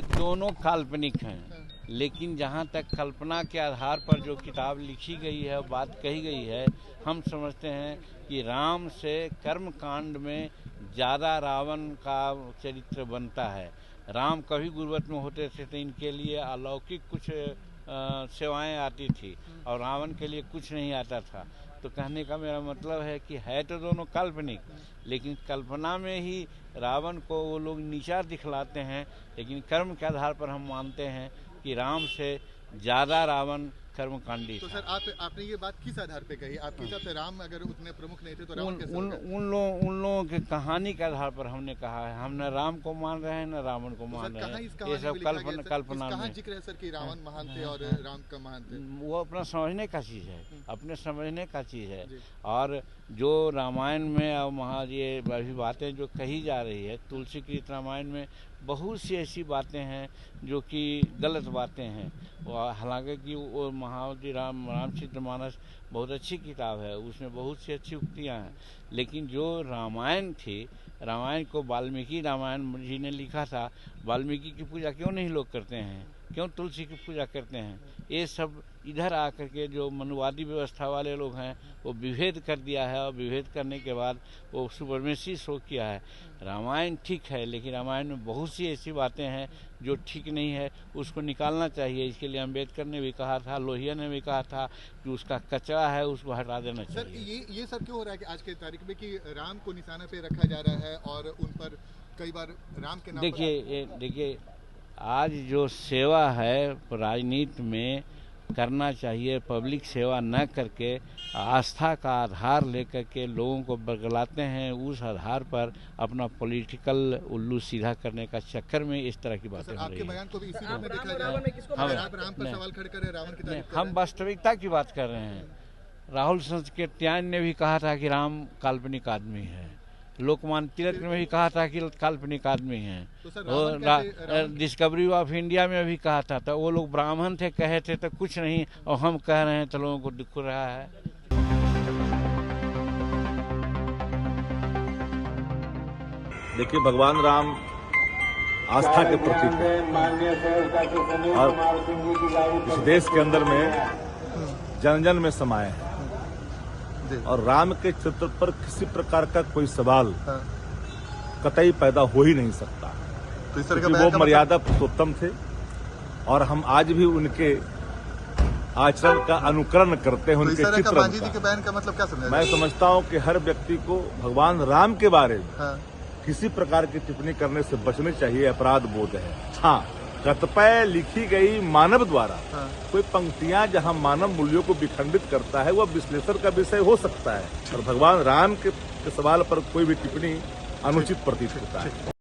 दोनों काल्पनिक हैं, लेकिन जहाँ तक कल्पना के आधार पर जो किताब लिखी गई है, बात कही गई है, हम समझते हैं कि राम से कर्म कांड में ज़्यादा रावण का चरित्र बनता है। राम कभी गुर्बत में होते थे तो इनके लिए अलौकिक कुछ सेवाएं आती थी और रावण के लिए कुछ नहीं आता था। तो कहने का मेरा मतलब है कि है तो दोनों काल्पनिक, लेकिन कल्पना में ही रावण को वो लोग नीचा दिखलाते हैं, लेकिन कर्म के आधार पर हम मानते हैं कि राम से ज़्यादा रावण कर्मकांडी। तो सर आपने ये बात किस आधार पे कही? आपके हिसाब से राम अगर उतने प्रमुख नहीं थे तो रावण कैसे होगा? उन लोगों के कहानी के आधार पर हमने कहा है। हम न राम को मान रहे हैं न रावण को मान रहे हैं। ये सब कल्पना में जिक्र है सर कि रावण महान थे और राम का महान थे। वो अपना समझने का चीज़ है, अपने समझने का चीज़ है। और जो रामायण में और ये अभी बातें जो कही जा रही है, तुलसी कृत रामायण में बहुत सी ऐसी बातें हैं जो कि गलत बातें हैं। हालांकि कि वो महावती रामचरितमानस बहुत अच्छी किताब है, उसमें बहुत सी अच्छी उक्तियाँ हैं, लेकिन जो रामायण थी, रामायण को वाल्मीकि रामायण जी ने लिखा था। वाल्मीकि की पूजा क्यों नहीं लोग करते हैं, क्यों तुलसी की पूजा करते हैं? ये सब इधर आकर के जो मनुवादी व्यवस्था वाले लोग हैं वो विभेद कर दिया है, और विभेद करने के बाद वो सुपरमेसी शो किया है। रामायण ठीक है, लेकिन रामायण में बहुत सी ऐसी बातें हैं जो ठीक नहीं है, उसको निकालना चाहिए। इसके लिए अम्बेडकर ने भी कहा था, लोहिया ने भी कहा था कि उसका कचरा है, उसको हटा देना चाहिए। सर ये सर क्यों हो रहा है कि आज के तारीख में कि राम को निशाना पे रखा जा रहा है और उन पर कई बार राम के नाम देखिए आज जो सेवा है राजनीति में करना चाहिए, पब्लिक सेवा न करके आस्था का आधार लेकर के लोगों को बरगलाते हैं। उस आधार पर अपना पॉलिटिकल उल्लू सीधा करने का चक्कर में इस तरह की बातें हो रही हैं। बयान को भी इसी में देखा जाए। आप राम पर सवाल खड़े कर रहे हैं, रावण की तारीफ कर रहे हैं। हम वास्तविकता की बात कर रहे हैं। राहुल संस्कृत्यायन ने भी कहा था कि राम काल्पनिक आदमी है। लोकमान्य तिलक ने भी कहा था कि काल्पनिक आदमी हैं। और डिस्कवरी ऑफ इंडिया में भी कहा था। तो वो लोग ब्राह्मण थे, कहे थे तो कुछ नहीं, और हम कह रहे हैं तो लोगों को दिख रहा है। देखिए, भगवान राम आस्था के प्रतीक हैं और इस देश के अंदर में जन जन में समाये हैं, और राम के चरित्र पर किसी प्रकार का कोई सवाल कतई पैदा हो ही नहीं सकता, क्योंकि वो मर्यादा पुरुषोत्तम थे और हम आज भी उनके आचरण का अनुकरण करते हैं, उनके चित्रण के बयान का मतलब क्या समझा? मैं समझता हूं कि हर व्यक्ति को भगवान राम के बारे में किसी प्रकार की टिप्पणी करने से बचनी चाहिए, अपराध बोध है। हाँ, कतिपय लिखी गई मानव द्वारा कोई पंक्तियां जहां मानव मूल्यों को विखंडित करता है, वह विश्लेषण का विषय हो सकता है, और भगवान राम के सवाल पर कोई भी टिप्पणी अनुचित प्रतीत होता है।